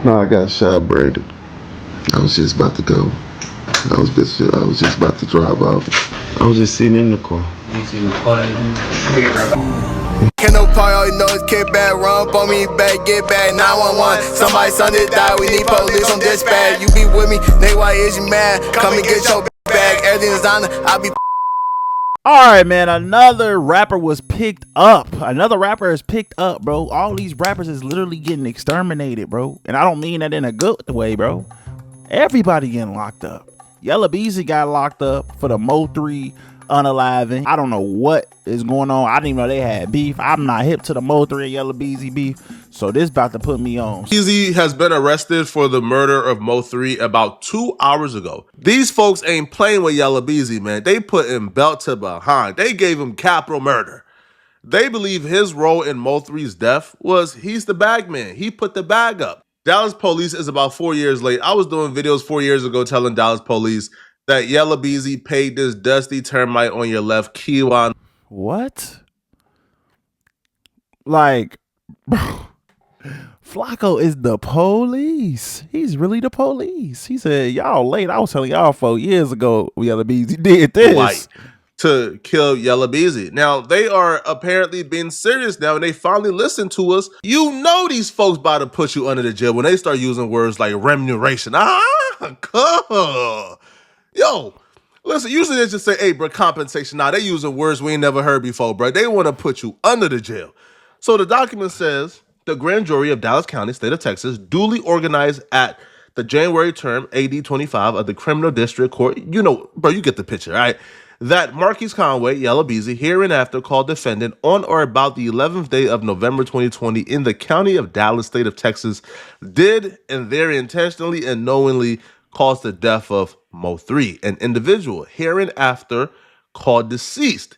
No, I got shot, Brandon. I was just about to go. I was just about to drive out. I was just sitting in the car. Can't no part, all you know is kick back, run up on me, back, get back, 911. Somebody's son did die, we need police on dispatch. You be with me, nigga, why is you mad? Come and get your bag, everything's on, I be. All right, man, another rapper was picked up. Another rapper is picked up, bro. All these rappers is literally getting exterminated, bro. And I don't mean that in a good way, bro. Everybody getting locked up. Yella Beezy got locked up for the MO3 unaliving. I don't know what is going on. I didn't even know they had beef. I'm not hip to the MO3 and Yella Beezy beef, so this about to put me on. Beezy has been arrested for the murder of MO3 about 2 hours ago. These folks ain't playing with Yella Beezy, man. They put him belt to behind. They gave him capital murder. They believe his role in MO3's death was he's the bag man. He put the bag up. Dallas police is about 4 years late. I was doing videos 4 years ago telling Dallas police that Yella Beezy paid this dusty termite on your left Kiwan. What? Like, bro, Flacco is the police. He's really the police. He said, y'all late. I was telling y'all 4 years ago Yella Beezy did this. White to kill Yella Beezy. Now, they are apparently being serious now, and they finally listen to us. You know these folks about to put you under the jail when they start using words like remuneration. Cool. Yo, listen, usually they just say, hey, bro, compensation. Now, they using words we ain't never heard before, bro. They want to put you under the jail. So the document says, the grand jury of Dallas County, state of Texas, duly organized at the January term, AD 25 of the Criminal District Court. You know, bro, you get the picture, all right? That Marquise Conway, Yella Beezy, hereinafter called defendant on or about the 11th day of November 2020 in the county of Dallas, state of Texas, did and very intentionally and knowingly caused the death of MO3, an individual hereinafter called deceased,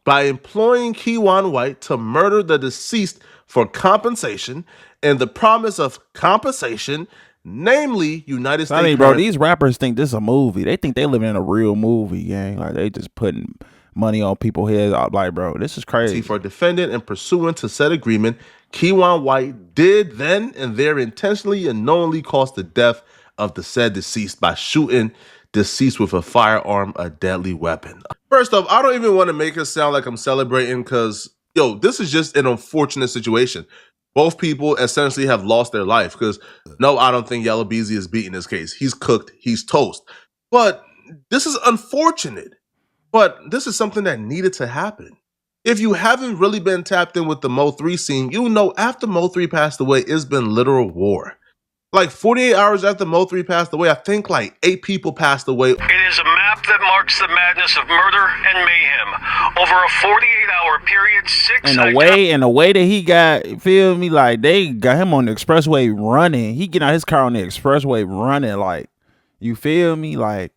by employing Kiwan White to murder the deceased for compensation and the promise of compensation, namely United States. I mean, bro, these rappers think this is a movie. They think they living in a real movie, gang. Like, they just putting money on people's heads. I'm like, bro, this is crazy. For defendant and pursuant to said agreement, Kiwan White did then and there intentionally and knowingly cause the death of the said deceased by shooting deceased with a firearm, a deadly weapon. First off, I don't even want to make it sound like I'm celebrating because, yo, this is just an unfortunate situation. Both people essentially have lost their life because, no, I don't think Yella Beezy is beating this case. He's cooked. He's toast. But this is unfortunate. But this is something that needed to happen. If you haven't really been tapped in with the MO3 scene, you know after MO3 passed away, it's been literal war. Like 48 hours after MO3 passed away, I think like 8 people passed away. It is a map that marks the madness of murder and mayhem. Over a 48-hour period, 6... And the way that he got, feel me, like they got him on the expressway running. He get out his car on the expressway running, like, you feel me? Like,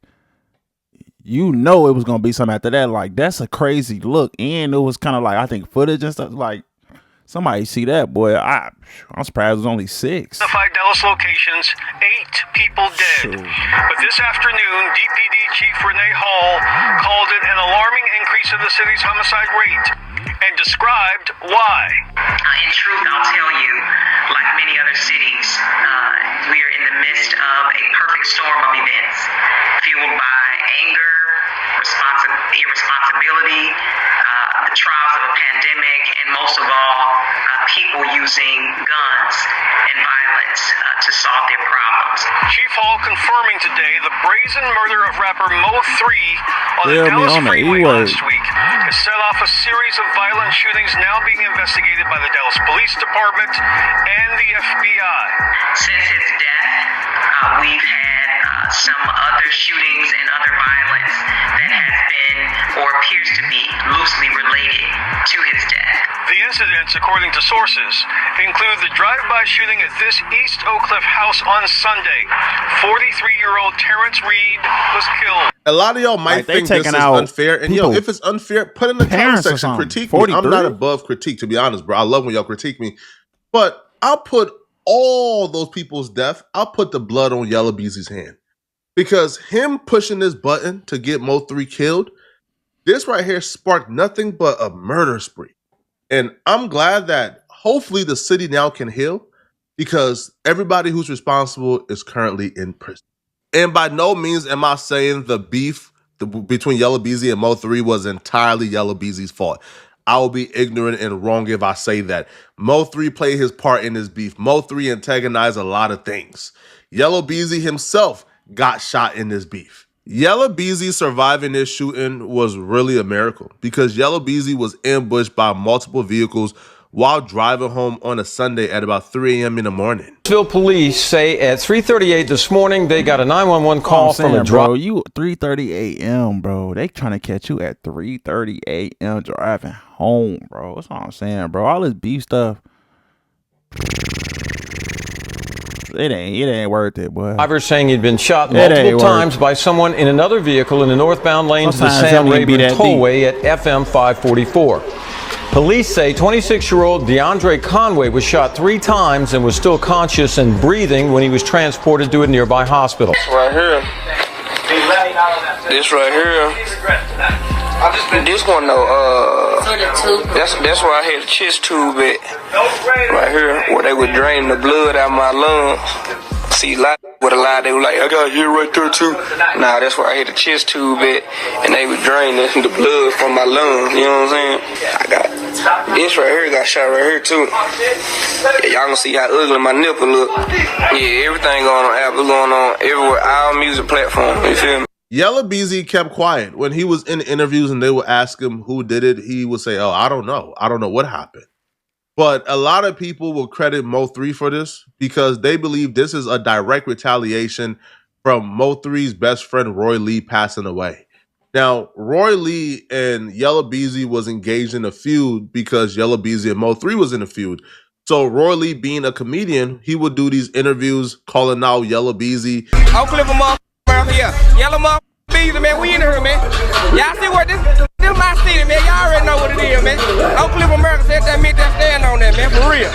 you know it was going to be something after that. Like, that's a crazy look. And it was kind of like, I think footage and stuff, like, somebody see that, boy. I'm surprised it was only 6. Dallas locations, 8 people dead. Sure. But this afternoon, DPD Chief Renee Hall called it an alarming increase in the city's homicide rate and described why. In truth, I'll tell you, like many other cities, we are in the midst of a perfect storm of events, fueled by anger, irresponsibility, the trials of a pandemic, and most of all, people using guns and violence to solve their problems. Chief Hall confirming today the brazen murder of rapper MO3 on the Dallas freeway last week has set off a series of violent shootings now being investigated by the Dallas Police Department and the FBI. Since his death, we've had some other shootings and other violence that has been or appears to be loosely related to his death. The incidents, according to sources, include the drive-by shooting at this East Oak Cliff house on Sunday. 43-year-old Terrence Reed was killed. A lot of y'all might think this is unfair. And yo, if it's unfair, put in the comment section, critique me. I'm not above critique, to be honest, bro. I love when y'all critique me. But I'll put all those people's death, I'll put the blood on Yella Beezy's hand. Because him pushing this button to get MO3 killed, this right here sparked nothing but a murder spree. And I'm glad that hopefully the city now can heal, because everybody who's responsible is currently in prison. And by no means am I saying the beef between Yella Beezy and MO3 was entirely Yella Beezy's fault. I will be ignorant and wrong if I say that. MO3 played his part in this beef. MO3 antagonized a lot of things. Yella Beezy himself got shot in this beef. Yella Beezy surviving this shooting was really a miracle because Yella Beezy was ambushed by multiple vehicles while driving home on a Sunday at about 3 a.m. in the morning. Police say at 3:38 this morning they got a 911 call from a bro. You 3:30 a.m. bro. They trying to catch you at 3:30 a.m. driving home, bro. That's all I'm saying, bro. All this beef stuff, it ain't worth it, boy. Driver saying he'd been shot multiple times by someone in another vehicle in the northbound lanes of the Sam Rayburn Tollway at FM 544. Police say 26-year-old DeAndre Conway was shot 3 times and was still conscious and breathing when he was transported to a nearby hospital. Right here. This right here. This one though, that's where I had the chest tube at. Right here, where they would drain the blood out of my lungs. See, with a lot, they were like, I got here right there too. Nah, that's where I had the chest tube at, and they would drain the blood from my lungs. You know what I'm saying? I got this right here, got shot right here too. Yeah, y'all gonna see how ugly my nipple look. Yeah, everything going on Apple, going on everywhere, all music platforms. You feel me? Yella Beezy kept quiet. When he was in interviews and they would ask him who did it, he would say, oh, I don't know. I don't know what happened. But a lot of people will credit MO3 for this because they believe this is a direct retaliation from MO3's best friend, Roy Lee, passing away. Now, Roy Lee and Yella Beezy was engaged in a feud because Yella Beezy and MO3 was in a feud. So Roy Lee, being a comedian, he would do these interviews calling out Yella Beezy. I'll clip him up here. Yella Beezy, man, we in here, man. Y'all see what this is my city, man. Y'all already know what it is, man. Oak Cliff, America, said that meant that stand on that, man, for real.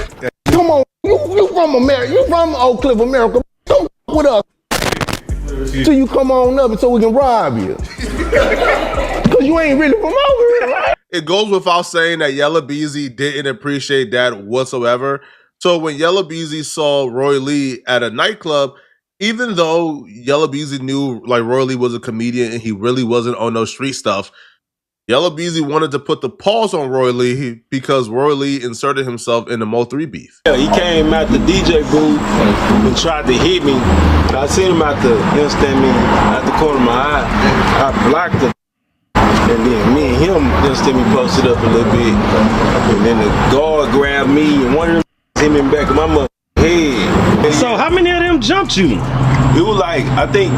Come on, you from America. You from Oak Cliff, America. Don't with us till you come on up so we can rob you. Because you ain't really from over here, right? It goes without saying that Yella Beezy didn't appreciate that whatsoever. So when Yella Beezy saw Roy Lee at a nightclub, even though Yella Beezy knew like Roy Lee was a comedian and he really wasn't on no street stuff, Yella Beezy wanted to put the pause on Roy Lee because Roy Lee inserted himself in the MO3 beef. Yeah, he came out the DJ booth and tried to hit me. I seen him out the, you understand me, out the corner of my eye. I blocked him. And then me and him, you understand me, posted up a little bit. And then the guard grabbed me and one of them hit me in the back of my mother head. So how many of them jumped you? It was like, I think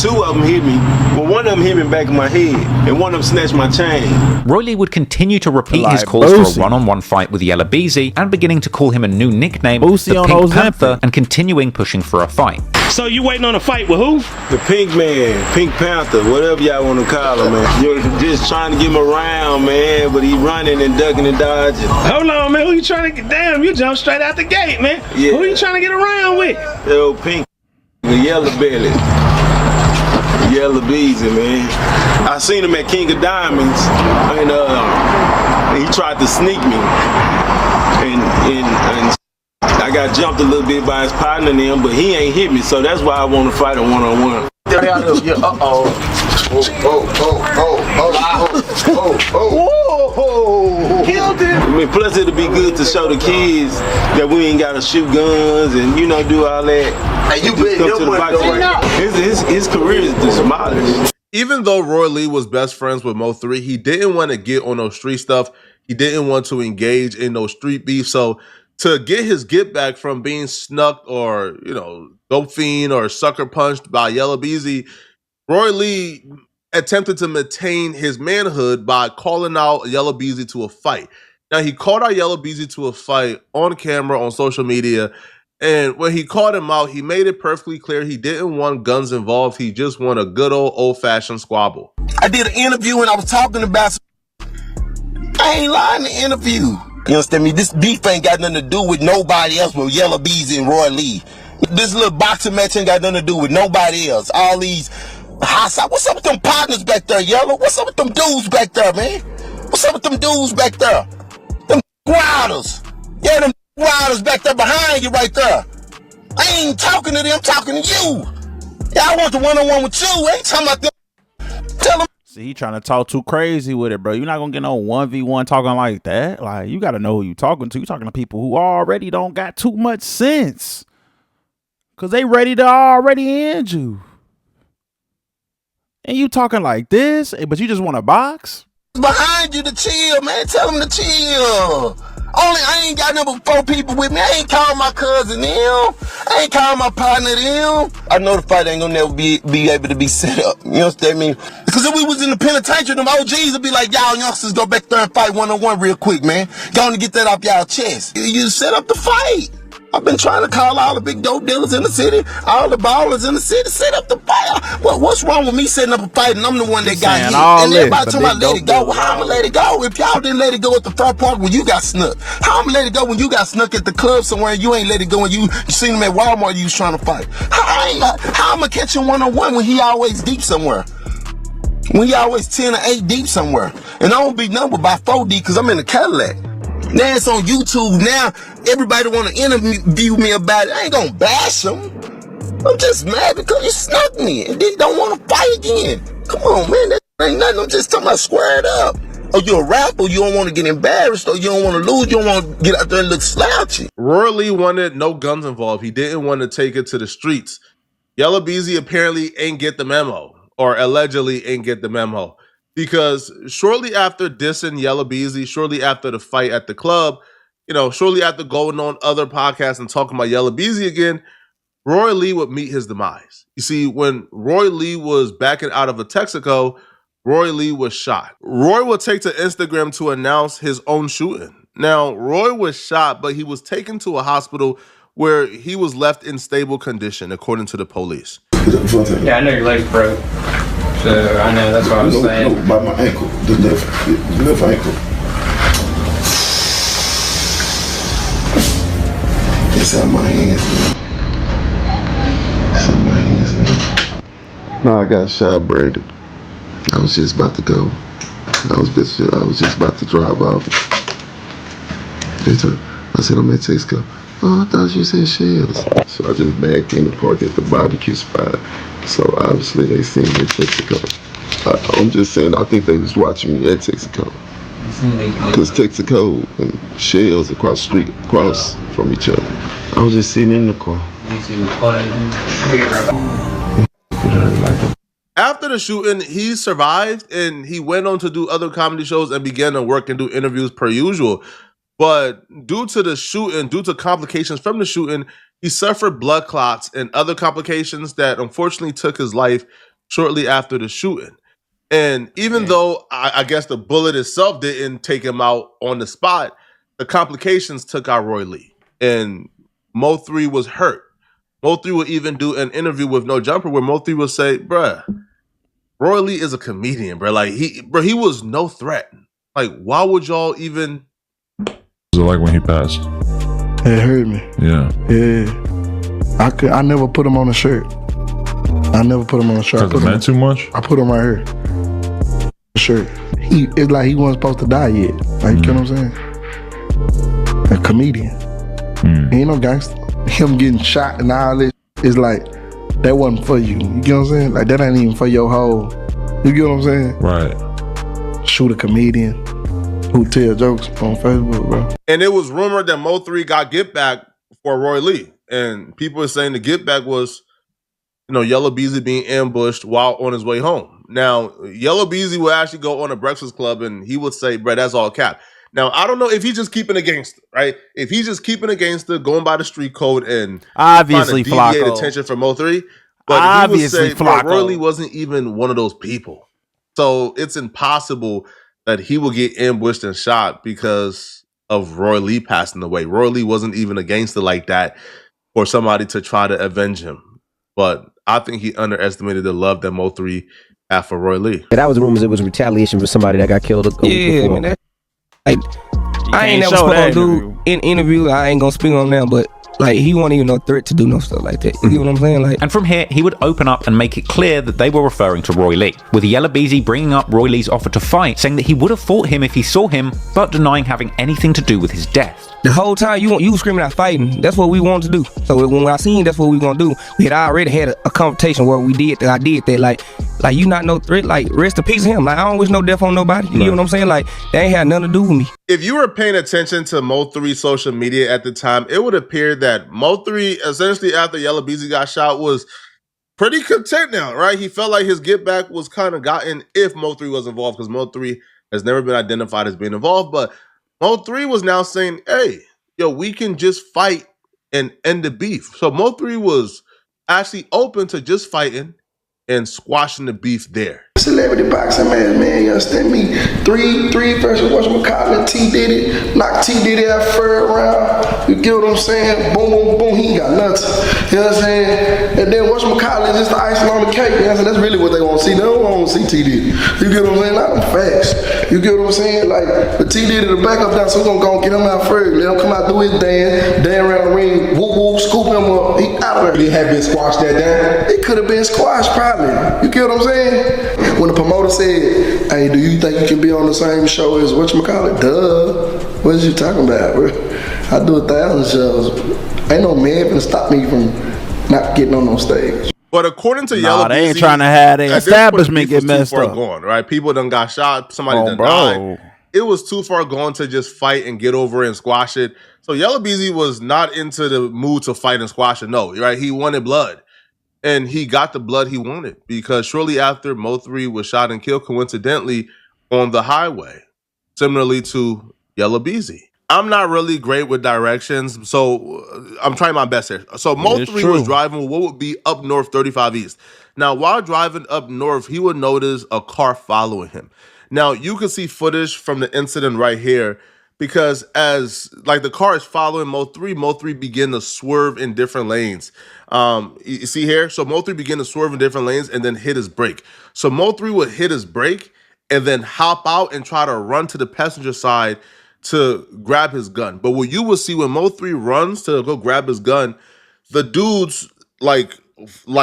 2 of them hit me. Well, one of them hit me in the back of my head, and one of them snatched my chain. Roy Lee would continue to repeat his calls for a one-on-one fight with Yella Beezy and beginning to call him a new nickname, the Pink Panther, and continuing pushing for a fight. So you waiting on a fight with who? The Pink Man, Pink Panther, whatever y'all want to call him, man. You're just trying to get him around, man, but he running and ducking and dodging. Hold on, man. Who you trying to get? Damn, you jumped straight out the gate, man. Yeah. Who you trying to get around with? Yo, Pink, the yellow belly, Yella Beezy, man. I seen him at King of Diamonds, and he tried to sneak me, and I got jumped a little bit by his partner and him, but he ain't hit me, so that's why I want to fight a one-on-one. Whoa! Killed him. I mean, plus it'll be good to show the kids that we ain't gotta shoot guns and do all that. Hey, you been his career is demolished. Even though Roy Lee was best friends with Mo3, he didn't want to get on no street stuff. He didn't want to engage in no street beef. So to get his get back from being snuck or, dope fiend or sucker punched by Yella Beezy, Roy Lee attempted to maintain his manhood by calling out Yella Beezy to a fight. Now, he called out Yella Beezy to a fight on camera, on social media, and when he called him out, he made it perfectly clear he didn't want guns involved. He just wanted a good old-fashioned squabble. I did an interview and I was talking about I ain't lying in the interview. You understand me? This beef ain't got nothing to do with nobody else but Yella Beezy and Roy Lee. This little boxing match ain't got nothing to do with nobody else. All these what's up with them partners back there, Yella? What's up with them dudes back there, man? What's up with them dudes back there? Them riders. Yeah, them riders back there behind you right there. I ain't talking to them, I'm talking to you. Yeah, I want the one-on-one with you. I ain't talking about them. Tell them. See, he trying to talk too crazy with it, bro. You're not gonna get no 1v1 talking like that. Like, you gotta know who you talking to. You talking to people who already don't got too much sense. Cause they ready to already end you. And you talking like this, but you just want to box? Behind you to chill, man. Tell them to chill. Only I ain't got number 4 people with me. I ain't calling my cousin them. I ain't calling my partner them. I know the fight ain't gonna never be able to be set up. You understand me? Because if we was in the penitentiary, them OGs would be like, y'all youngsters go back there and fight one-on-one real quick, man. Go on and get that off y'all chest. You set up the fight. I've been trying to call all the big dope dealers in the city, all the ballers in the city, set up the fight. What's wrong with me setting up a fight and I'm the one that got hit? And everybody talking about let it go. Well, how I'm gonna let it go? If y'all didn't let it go at the front park when you got snuck, how I'm gonna let it go when you got snuck at the club somewhere and you ain't let it go when you seen him at Walmart you was trying to fight? How I'm gonna catch him one-on-one when he always deep somewhere? When he always 10 or 8 deep somewhere? And I don't be numbered by 4 deep because I'm in a Cadillac. Now it's on YouTube. Now everybody want to interview me about it. I ain't gonna bash them. I'm just mad because you snuck me and then don't want to fight again. Come on, man. That ain't nothing. I'm just talking about squared up. Oh, you a rapper? You don't want to get embarrassed, or you don't want to lose. You don't want to get out there and look slouchy. Roy Lee wanted no guns involved. He didn't want to take it to the streets. Yella Beezy apparently ain't get the memo, or allegedly ain't get the memo. Because shortly after dissing Yella Beezy, shortly after the fight at the club, shortly after going on other podcasts and talking about Yella Beezy again, Roy Lee would meet his demise. You see, when Roy Lee was backing out of a Texaco, Roy Lee was shot. Roy would take to Instagram to announce his own shooting. Now, Roy was shot, but he was taken to a hospital where he was left in stable condition, according to the police. Yeah, I know your leg's broke. So I know that's what I was saying. No, by my ankle, the left ankle. It's out my hands, man. It's out my hands, man. No, I got shot, Brandon. I was just about to go. I was just about to drive off. I said, I'm at Texaco. Oh, I thought you said shells. So I just backed in the park at the barbecue spot. So obviously they seen me at Texaco. I'm just saying, I think they was watching me at Texaco. Because Texaco and shells across the street, across from each other. I was just sitting in the car. After the shooting, he survived and he went on to do other comedy shows and began to work and do interviews per usual. But due to the shooting, due to complications from the shooting, he suffered blood clots and other complications that unfortunately took his life shortly after the shooting. And even though I guess the bullet itself didn't take him out on the spot, the complications took out Roy Lee. And MO3 was hurt. MO3 would even do an interview with No Jumper where MO3 would say, bruh, Roy Lee is a comedian, bro. Like he was no threat. Like, why would y'all even? Was it like when he passed? It hurt me. Yeah. Yeah. I never put him on a shirt. I never put him on a shirt. Because it meant too much? I put him right here. Shirt. It's like he wasn't supposed to die yet. Like, you know what I'm saying? A comedian. He ain't no gangster. Him getting shot and all this, it's like, that wasn't for you. You get what I'm saying? Like, that ain't even for your whole. You get what I'm saying? Right. Shoot a comedian who tell jokes on Facebook, bro. And it was rumored that MO3 got get back for Roy Lee. And people were saying the get back was, Yella Beezy being ambushed while on his way home. Now, Yella Beezy would actually go on a Breakfast Club and he would say, bro, that's all cap. Now, I don't know if he's just keeping a gangster, right? If he's just keeping a gangster, going by the street code and obviously trying to deviate attention from MO3. But obviously, he would say, Roy Lee wasn't even one of those people. So it's impossible that he will get ambushed and shot because of Roy Lee passing away. Roy Lee wasn't even a gangster like that for somebody to try to avenge him. But I think he underestimated the love that MO3 had for Roy Lee. That was rumors it was retaliation for somebody that got killed. Yeah, man. I ain't never spoke on dude in interview. I ain't gonna speak on them, but Like, he wasn't even no threat to do no stuff like that. You get what I'm saying? Like, and from here, he would open up and make it clear that they were referring to Roy Lee, with Yella Beezy bringing up Roy Lee's offer to fight, saying that he would have fought him if he saw him, but denying having anything to do with his death. The whole time you screaming out fighting, that's what we wanted to do. So when I seen that's what we gonna do, we had already had a confrontation where I did that. Like you not no threat. Like, rest in peace of him. Like, I don't wish no death on nobody. You know what I'm saying? Like, they ain't had nothing to do with me. If you were paying attention to Mo3 social media at the time, it would appear that Mo3, essentially after Yella Beezy got shot, was pretty content now, right? He felt like his get back was kind of gotten if Mo3 was involved, because Mo3 has never been identified as being involved. But Mo3 was now saying, hey, yo, we can just fight and end the beef. So Mo3 was actually open to just fighting and squashing the beef there. Celebrity boxing, man, you understand me? Three versus whatchamacallit, T Diddy, knock T Diddy out third round. You get what I'm saying? Boom, boom, boom, he ain't got nothing. You know what I'm saying? And then whatchamacallit, just the icing on the cake. You know what I'm saying? That's really what they want to see. They don't want to see T Diddy. You get what I'm saying? Not them facts. You get what I'm saying? Like, the T Diddy, the backup down, so we're gonna go get him out first. Let him come out, do his dance around the ring, whoop, whoop, scoop him up. He out of there. He had been squashed that down. It could have been squashed, probably. You get what I'm saying? When the promoter said, hey, do you think you can be on the same show as whatchamacallit? Duh. What is you talking about, bro? I do 1,000 shows. Ain't no man gonna stop me from not getting on stage. But according to Yella Beezy, they ain't trying to have the establishment get messed up. Gone, right? People done got shot. Somebody done died. It was too far gone to just fight and get over it and squash it. So Yella Beezy was not into the mood to fight and squash it. No, right? He wanted blood. And he got the blood he wanted, because shortly after, Mo3 was shot and killed, coincidentally, on the highway, similarly to Yella Beezy. I'm not really great with directions, so I'm trying my best here. So Mo3 was driving what would be up north 35 East. Now, while driving up north, he would notice a car following him. Now, you can see footage from the incident right here, because as like the car is following Mo3 began to swerve in different lanes. You see here? So Mo3 began to swerve in different lanes and then hit his brake. So Mo3 would hit his brake and then hop out and try to run to the passenger side to grab his gun. But what you will see when Mo3 runs to go grab his gun, the dudes like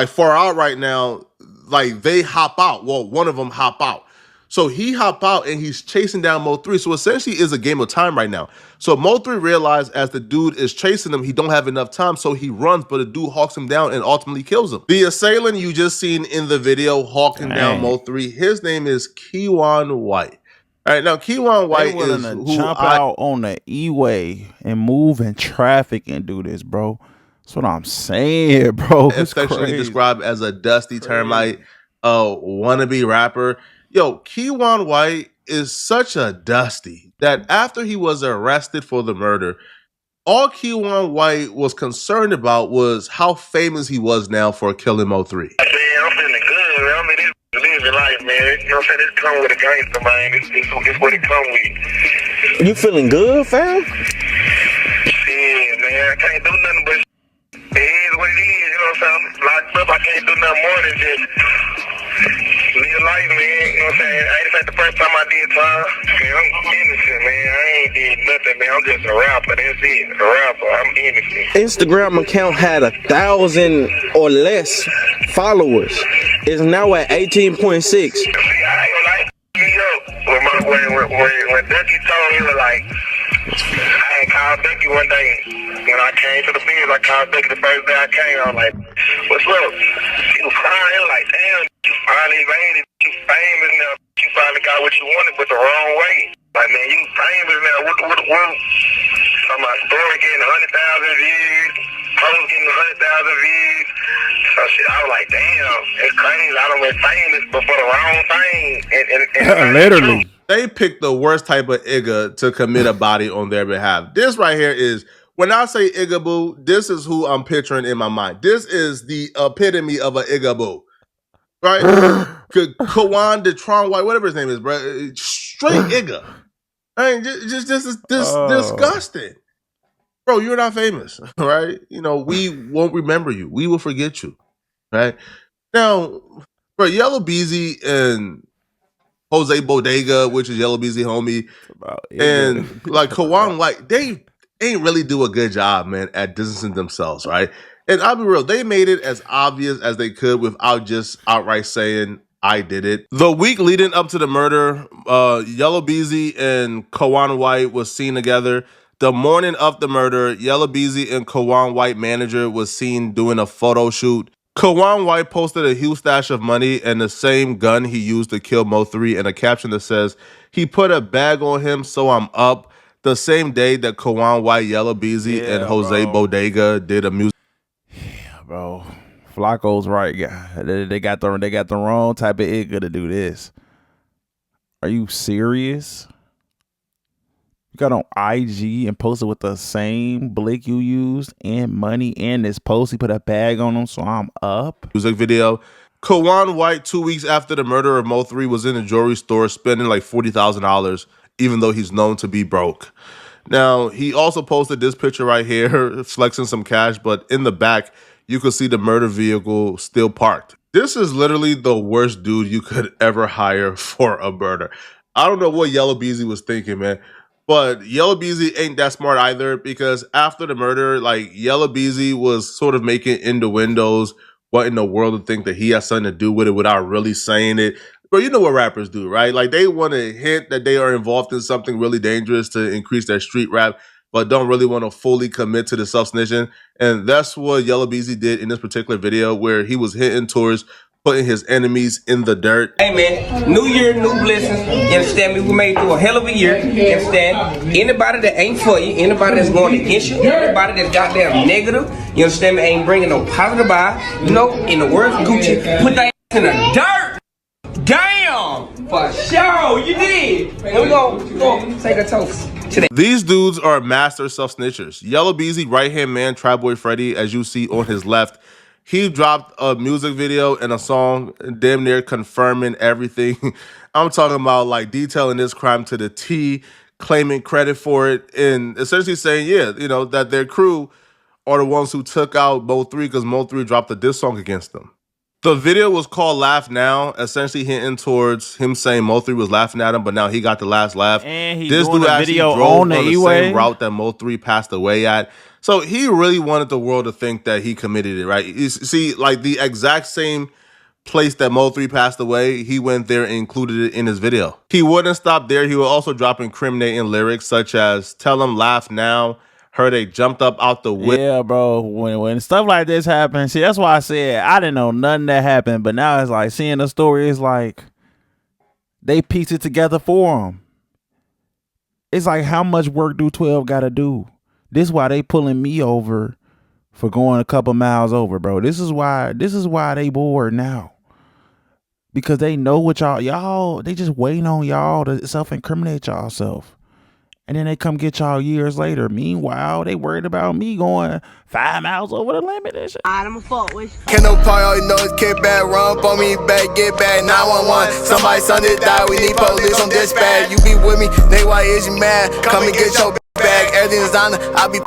far out right now, like they hop out. Well, one of them hop out. So he hop out and he's chasing down Mo3. So essentially it's a game of time right now. So Mo3 realized as the dude is chasing him, he don't have enough time. So he runs, but the dude hawks him down and ultimately kills him. The assailant you just seen in the video hawking down Mo3, his name is Keywan White. All right, now Keywan White is who jump out on the E-way and move in traffic and do this, bro. That's what I'm saying, bro. It's affectionately described as a dusty termite, wannabe rapper. Yo, Keywan White is such a dusty that after he was arrested for the murder, all Keywan White was concerned about was how famous he was now for killing Mo3. Man, I'm feeling good, man. I mean, this living life, man. You know what I'm saying? This come with a gangster, man. It's what it come with. You feeling good, fam? Yeah, man. I can't do nothing but it is what it is. You know what I'm saying? I'm locked up. I can't do nothing more than just live life, man. You know what I'm saying? This ain't the first time I did time. Man, I'm innocent, man. I ain't did nothing, man. I'm just a rapper. That's it. A rapper. I'm innocent. Instagram account had 1,000 or less followers. It's now at 18.6. See, I ain't gonna lie. When Ducky told me, he was like, I had called Ducky one day. When I came to the field, I called Ducky the first day I came. I was like, what's up? He was crying. He was like, damn, you finally made it. You famous now. You finally got what you wanted, but the wrong way. Like, man, you famous now. What? So my story getting 100,000 views. Post getting 100,000 views. So shit, I was like, damn, it's crazy. I done been famous, but for the wrong thing. And literally. They picked the worst type of Igga to commit a body on their behalf. This right here is, when I say Igga-boo, this is who I'm picturing in my mind. This is the epitome of an Igga-boo. Right? Keywan Detron White, whatever his name is, bro. Straight Igga. I mean, just disgusting. Bro, you're not famous, right? You know, we won't remember you. We will forget you, right? Now, bro, Yella Beezy and Jose Bodega, which is Yella Beezy homie, and like Keywan White, they ain't really do a good job, man, at distancing themselves, right? And I'll be real, they made it as obvious as they could without just outright saying, I did it. The week leading up to the murder, Yella Beezy and Kawan White was seen together. The morning of the murder, Yella Beezy and Kawan White manager was seen doing a photo shoot. Kawan White posted a huge stash of money and the same gun he used to kill MO3 and a caption that says, he put a bag on him, so I'm up. The same day that Kawan White, Yella Beezy, and Jose Bodega did a music. Yeah, bro. Flacco's right, guy. They got the wrong type of igga to do this. Are you serious? You got on IG and posted with the same blick you used and money and this post. He put a bag on him, so I'm up. Music video. Kawan White, 2 weeks after the murder of Mo3, was in a jewelry store spending like $40,000, even though he's known to be broke. Now, he also posted this picture right here, flexing some cash, but in the back, you could see the murder vehicle still parked. This is literally the worst dude you could ever hire for a murder. I don't know what Yella Beezy was thinking, man. But Yella Beezy ain't that smart either, because after the murder, like, Yella Beezy was sort of making innuendos what in the world to think that he has something to do with it without really saying it. But you know what rappers do, right? Like, they want to hint that they are involved in something really dangerous to increase their street rap, but don't really want to fully commit to the self-snitching. And that's what Yella Beezy did in this particular video, where he was hinting towards putting his enemies in the dirt. Hey man, new year, new blessings. You understand me? We made through a hell of a year. You understand? Anybody that ain't for you, anybody that's going against you, anybody that's goddamn negative, you understand me, ain't bringing no positive vibe. You know, in the words of Gucci, put that in the dirt. Damn! For sure, you did. And we gonna take a toast today. These dudes are master self-snitchers. Yella Beezy, right-hand man, Tri-Boy Freddy, as you see on his left, he dropped a music video and a song damn near confirming everything. I'm talking about, like, detailing this crime to the T, claiming credit for it, and essentially saying, yeah, you know, that their crew are the ones who took out Mo3 because Mo3 dropped a diss song against them. The video was called Laugh Now, essentially hinting towards him saying Mo3 was laughing at him, but now he got the last laugh. And he This doing dude a actually video drove on the same route that Mo3 passed away at. So he really wanted the world to think that he committed it, right? You see, like, the exact same place that Mo3 passed away, he went there and included it in his video. He wouldn't stop there. He would also drop incriminating lyrics such as, tell him laugh now, heard they jumped up out the whip. Yeah, bro. When stuff like this happens, see, that's why I said I didn't know nothing that happened. But now it's like seeing the story is like they piece it together for him. It's like, how much work do 12 got to do? This is why they pulling me over for going a couple miles over, bro. This is why they bored now. Because they know what y'all, they just waiting on y'all to self-incriminate y'all self. And then they come get y'all years later. Meanwhile, they worried about me going 5 miles over the limit and shit. I'ma fuck with you. Can't no part, all you know is kick back, run up on me, back, get back, 911. Somebody's son did die, we need police on dispatch. You be with me, they why is you mad? Come and get your bag, everything designer, I be